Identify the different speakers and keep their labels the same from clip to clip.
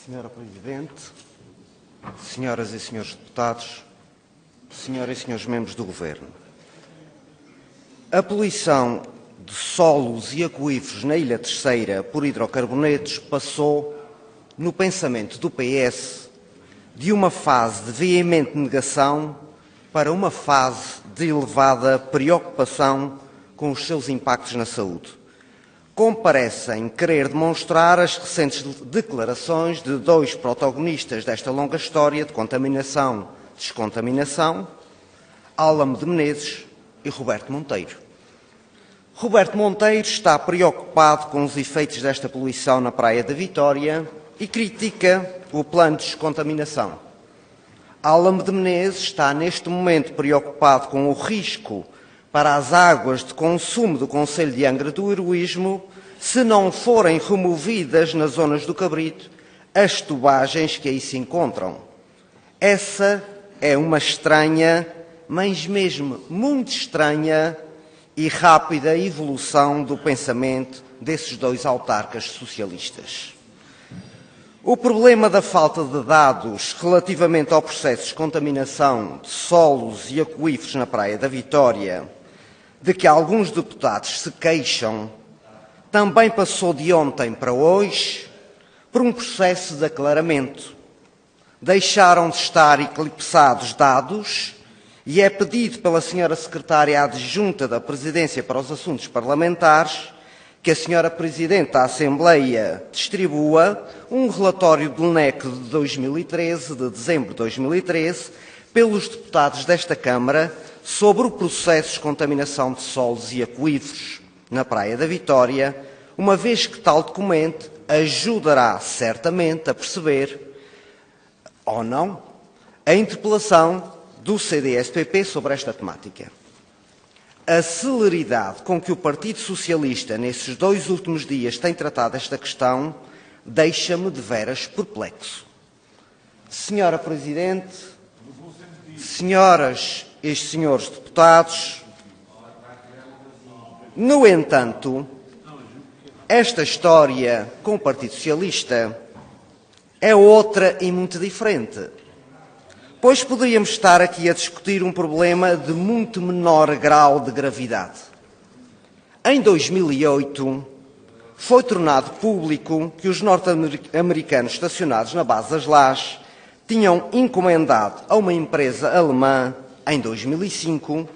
Speaker 1: Senhora Presidente, senhoras e senhores deputados, senhoras e senhores membros do Governo, a poluição de solos e aquíferos na Ilha Terceira por hidrocarbonetos passou, no pensamento do PS, de uma fase de veemente negação para uma fase de elevada preocupação com os seus impactos na saúde, como parecem querer demonstrar as recentes declarações de dois protagonistas desta longa história de contaminação-descontaminação, Álamo de Menezes e Roberto Monteiro. Roberto Monteiro está preocupado com os efeitos desta poluição na Praia da Vitória e critica o plano de descontaminação. Álamo de Menezes está neste momento preocupado com o risco para as águas de consumo do concelho de Angra do Heroísmo se não forem removidas nas zonas do Cabrito as tubagens que aí se encontram. Essa é uma estranha, mas mesmo muito estranha e rápida evolução do pensamento desses dois autarcas socialistas. O problema da falta de dados relativamente ao processo de contaminação de solos e aquíferos na Praia da Vitória, de que alguns deputados se queixam, também passou de ontem para hoje por um processo de aclaramento. Deixaram de estar eclipsados dados e é pedido pela senhora Secretária Adjunta da Presidência para os Assuntos Parlamentares que a senhora Presidente da Assembleia distribua um relatório do NEC de 2013, de dezembro de 2013, pelos deputados desta Câmara sobre o processo de contaminação de solos e aquíferos na Praia da Vitória, uma vez que tal documento ajudará certamente a perceber, ou não, a interpelação do CDS-PP sobre esta temática. A celeridade com que o Partido Socialista, nesses 2 últimos dias, tem tratado esta questão, deixa-me de veras perplexo. Senhora Presidente, senhoras e senhores deputados, no entanto, esta história com o Partido Socialista é outra e muito diferente. Pois poderíamos estar aqui a discutir um problema de muito menor grau de gravidade. Em 2008, foi tornado público que os norte-americanos estacionados na base das Lajes tinham encomendado a uma empresa alemã, em 2005,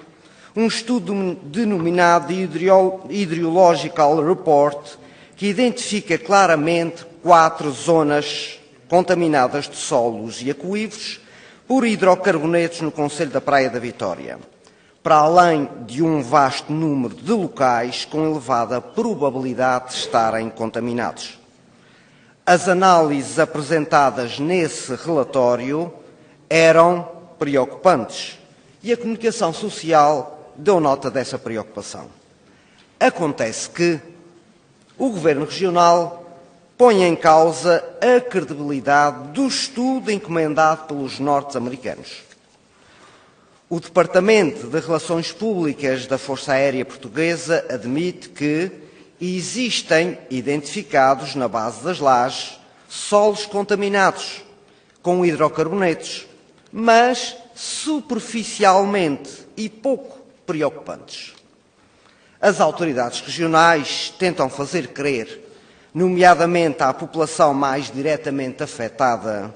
Speaker 1: um estudo denominado Hydrological Report, que identifica claramente 4 zonas contaminadas de solos e aquíferos por hidrocarbonetos no concelho da Praia da Vitória, para além de um vasto número de locais com elevada probabilidade de estarem contaminados. As análises apresentadas nesse relatório eram preocupantes e a comunicação social deu nota dessa preocupação. Acontece que o Governo Regional põe em causa a credibilidade do estudo encomendado pelos norte-americanos. O Departamento de Relações Públicas da Força Aérea Portuguesa admite que existem identificados na base das Lajes solos contaminados com hidrocarbonetos, mas superficialmente e pouco preocupantes. As autoridades regionais tentam fazer crer, nomeadamente à população mais diretamente afetada,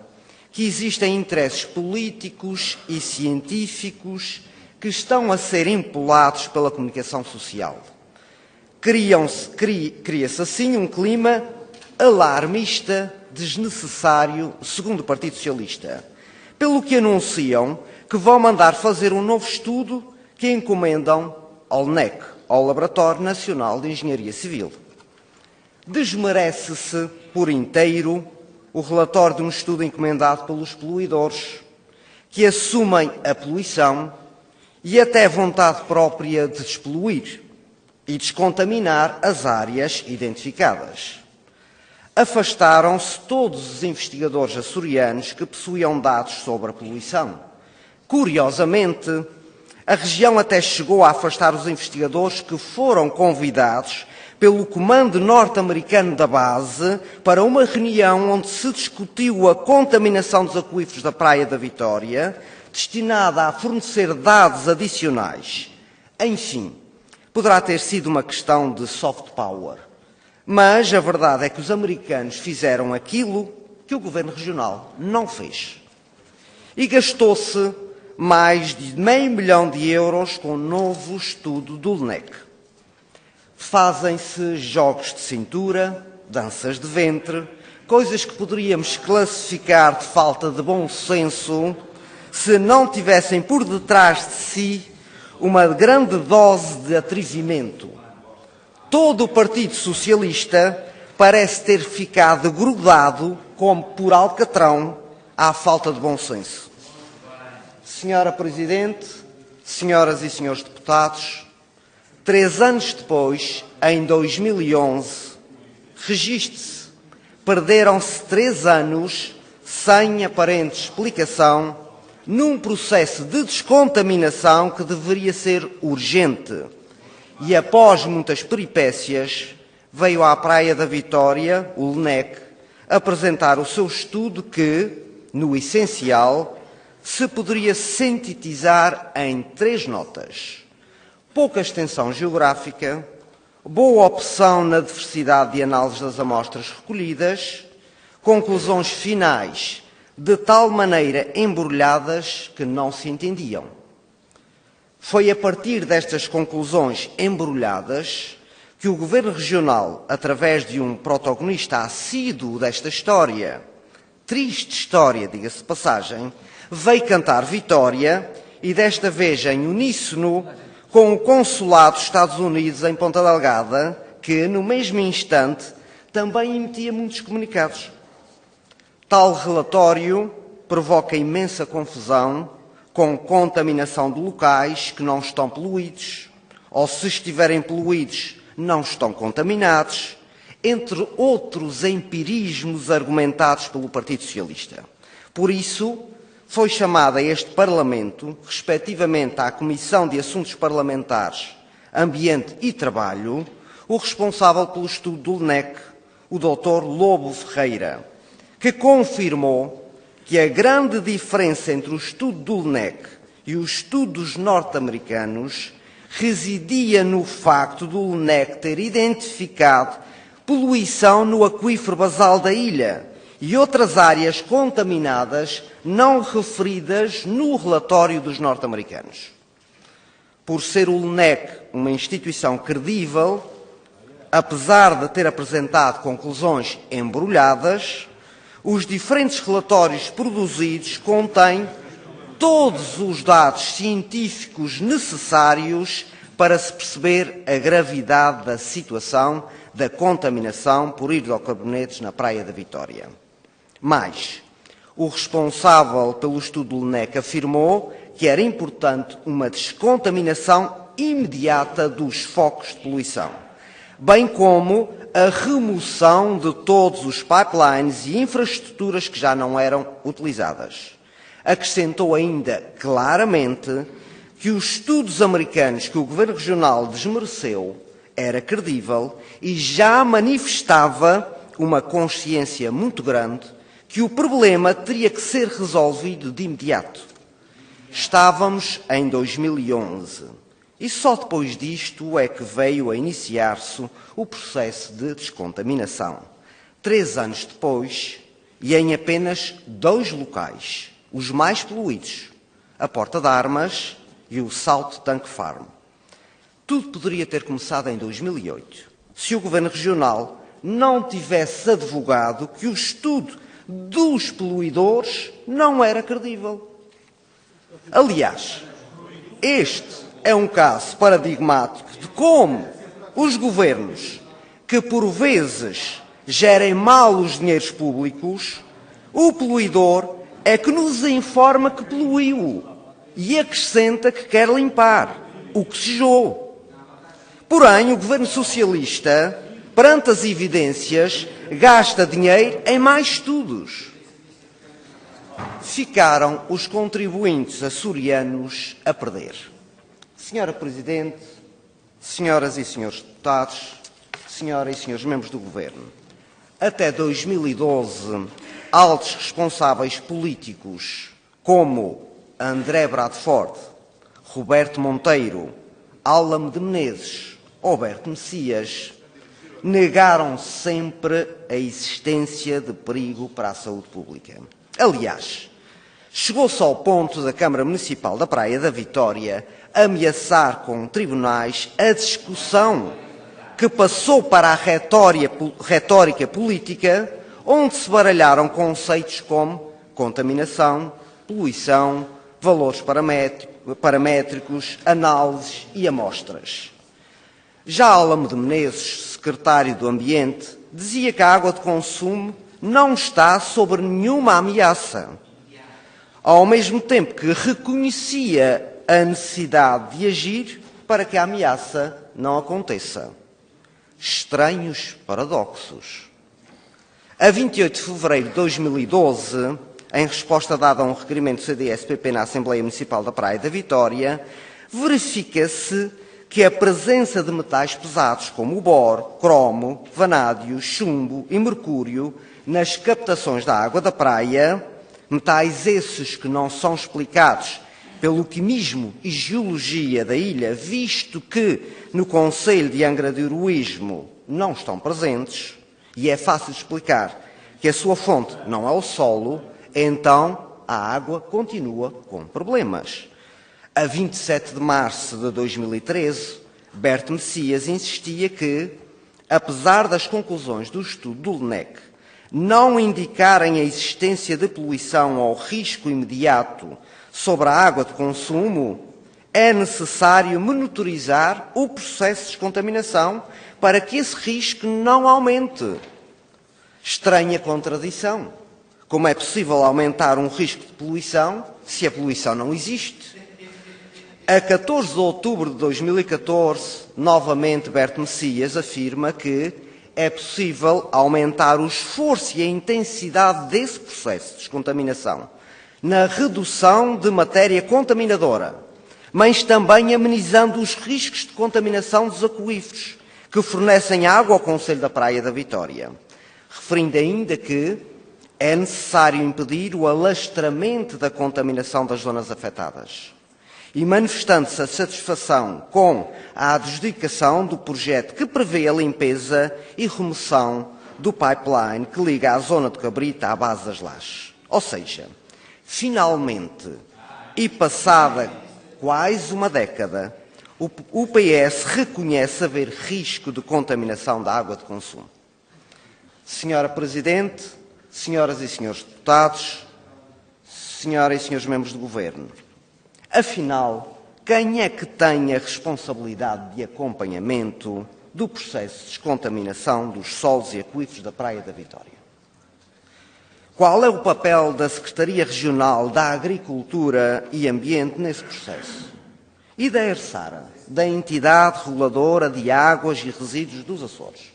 Speaker 1: que existem interesses políticos e científicos que estão a ser empolados pela comunicação social. Cria-se assim um clima alarmista desnecessário, segundo o Partido Socialista, pelo que anunciam que vão mandar fazer um novo estudo que encomendam ao NEC, ao Laboratório Nacional de Engenharia Civil. Desmerece-se por inteiro o relatório de um estudo encomendado pelos poluidores, que assumem a poluição e até vontade própria de despoluir e descontaminar as áreas identificadas. Afastaram-se todos os investigadores açorianos que possuíam dados sobre a poluição. Curiosamente, A região até chegou a afastar os investigadores que foram convidados pelo comando norte-americano da base para uma reunião onde se discutiu a contaminação dos aquíferos da Praia da Vitória, destinada a fornecer dados adicionais. Enfim, poderá ter sido uma questão de soft power, mas a verdade é que os americanos fizeram aquilo que o governo regional não fez. E gastou-se mais de €500 mil com o novo estudo do LNEC. Fazem-se jogos de cintura, danças de ventre, coisas que poderíamos classificar de falta de bom senso se não tivessem por detrás de si uma grande dose de atrevimento. Todo o Partido Socialista parece ter ficado grudado, como por alcatrão, à falta de bom senso. Senhora Presidente, senhoras e senhores deputados, 3 anos depois, em 2011, registre-se, perderam-se 3 anos sem aparente explicação num processo de descontaminação que deveria ser urgente. E após muitas peripécias, veio à Praia da Vitória, o LNEC, apresentar o seu estudo que, no essencial, se poderia sintetizar em 3 notas. Pouca extensão geográfica, boa opção na diversidade de análises das amostras recolhidas, conclusões finais de tal maneira embrulhadas que não se entendiam. Foi a partir destas conclusões embrulhadas que o Governo Regional, através de um protagonista assíduo desta história, triste história, diga-se de passagem, veio cantar vitória e desta vez em uníssono com o Consulado dos Estados Unidos em Ponta Delgada, que no mesmo instante também emitia muitos comunicados. Tal relatório provoca imensa confusão com contaminação de locais que não estão poluídos, ou se estiverem poluídos, não estão contaminados, entre outros empirismos argumentados pelo Partido Socialista. Por isso, foi chamado a este Parlamento, respectivamente à Comissão de Assuntos Parlamentares, Ambiente e Trabalho, o responsável pelo estudo do LNEC, o Dr. Lobo Ferreira, que confirmou que a grande diferença entre o estudo do LNEC e o estudo dos norte-americanos residia no facto do LNEC ter identificado poluição no aquífero basal da ilha e outras áreas contaminadas não referidas no relatório dos norte-americanos. Por ser o LNEC uma instituição credível, apesar de ter apresentado conclusões embrulhadas, os diferentes relatórios produzidos contêm todos os dados científicos necessários para se perceber a gravidade da situação da contaminação por hidrocarbonetos na Praia da Vitória. Mais, o responsável pelo estudo do LNEC afirmou que era importante uma descontaminação imediata dos focos de poluição, bem como a remoção de todos os pipelines e infraestruturas que já não eram utilizadas. Acrescentou ainda claramente que os estudos americanos que o Governo Regional desmereceu era credível e já manifestava uma consciência muito grande que o problema teria que ser resolvido de imediato. Estávamos em 2011 e só depois disto é que veio a iniciar-se o processo de descontaminação. 3 anos depois e em apenas 2 locais, os mais poluídos, a Porta de Armas e o Salt Tank Farm. Tudo poderia ter começado em 2008, se o Governo Regional não tivesse advogado que o estudo dos poluidores não era credível. Aliás, este é um caso paradigmático de como os governos, que por vezes gerem mal os dinheiros públicos, o poluidor é que nos informa que poluiu e acrescenta que quer limpar o que sujou. Porém, o Governo Socialista, perante as evidências, gasta dinheiro em mais estudos. Ficaram os contribuintes açorianos a perder. Senhora Presidente, senhoras e senhores deputados, senhoras e senhores membros do Governo, até 2012, altos responsáveis políticos como André Bradford, Roberto Monteiro, Álamo de Menezes ou Berto Messias negaram sempre a existência de perigo para a saúde pública. Aliás, chegou-se ao ponto da Câmara Municipal da Praia da Vitória ameaçar com tribunais a discussão que passou para a retórica política, onde se baralharam conceitos como contaminação, poluição, valores paramétricos, análises e amostras. Já Álamo de Menezes, secretário do Ambiente, dizia que a água de consumo não está sob nenhuma ameaça, ao mesmo tempo que reconhecia a necessidade de agir para que a ameaça não aconteça. Estranhos paradoxos. A 28 de fevereiro de 2012, em resposta dada a um requerimento do CDS-PP na Assembleia Municipal da Praia da Vitória, verifica-se que a presença de metais pesados como o boro, cromo, vanádio, chumbo e mercúrio nas captações da água da praia, metais esses que não são explicados pelo quimismo e geologia da ilha, visto que no Concelho de Angra do Heroísmo não estão presentes, e é fácil de explicar que a sua fonte não é o solo, então a água continua com problemas. A 27 de março de 2013, Berto Messias insistia que, apesar das conclusões do estudo do LNEC não indicarem a existência de poluição ou risco imediato sobre a água de consumo, é necessário monitorizar o processo de descontaminação para que esse risco não aumente. Estranha contradição. Como é possível aumentar um risco de poluição se a poluição não existe? A 14 de outubro de 2014, novamente Berto Messias afirma que é possível aumentar o esforço e a intensidade desse processo de descontaminação na redução de matéria contaminadora, mas também amenizando os riscos de contaminação dos aquíferos que fornecem água ao Concelho da Praia da Vitória, referindo ainda que é necessário impedir o alastramento da contaminação das zonas afetadas e manifestando-se a satisfação com a adjudicação do projeto que prevê a limpeza e remoção do pipeline que liga a zona de Cabrita à base das Lajes. Ou seja, finalmente, e passada quase uma década, o PS reconhece haver risco de contaminação da água de consumo. Senhora Presidente, senhoras e senhores deputados, senhoras e senhores membros do Governo, afinal, quem é que tem a responsabilidade de acompanhamento do processo de descontaminação dos solos e aquíferos da Praia da Vitória? Qual é o papel da Secretaria Regional da Agricultura e Ambiente nesse processo? E da ERSARA, da Entidade Reguladora de Águas e Resíduos dos Açores?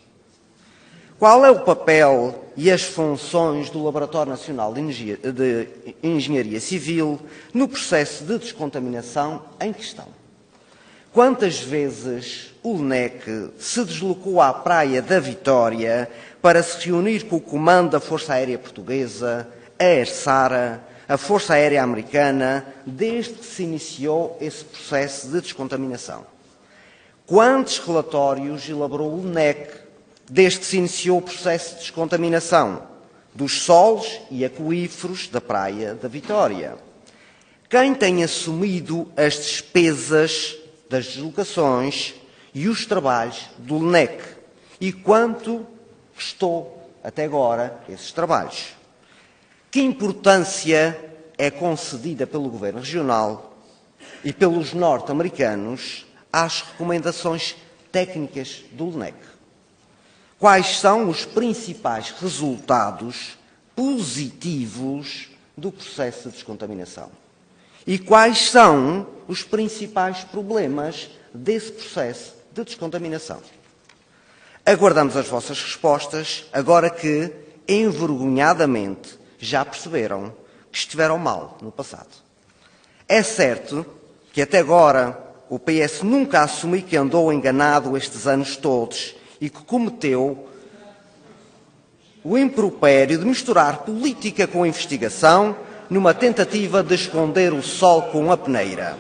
Speaker 1: Qual é o papel e as funções do Laboratório Nacional de Engenharia Civil no processo de descontaminação em questão? Quantas vezes o LNEC se deslocou à Praia da Vitória para se reunir com o Comando da Força Aérea Portuguesa, a ERSARA, a Força Aérea Americana, desde que se iniciou esse processo de descontaminação? Quantos relatórios elaborou o LNEC desde que se iniciou o processo de descontaminação dos solos e aquíferos da Praia da Vitória? Quem tem assumido as despesas das deslocações e os trabalhos do LNEC? E quanto custou até agora esses trabalhos? Que importância é concedida pelo Governo Regional e pelos norte-americanos às recomendações técnicas do LNEC? Quais são os principais resultados positivos do processo de descontaminação? E quais são os principais problemas desse processo de descontaminação? Aguardamos as vossas respostas, agora que, envergonhadamente, já perceberam que estiveram mal no passado. É certo que até agora o PS nunca assumiu que andou enganado estes anos todos e que cometeu o impropério de misturar política com investigação numa tentativa de esconder o sol com a peneira.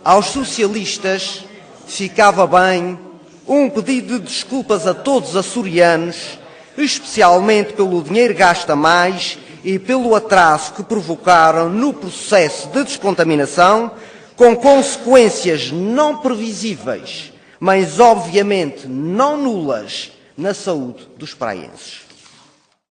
Speaker 1: Aos socialistas ficava bem um pedido de desculpas a todos os açorianos, especialmente pelo dinheiro gasto a mais e pelo atraso que provocaram no processo de descontaminação, com consequências não previsíveis, mas obviamente não nulas, na saúde dos praenses.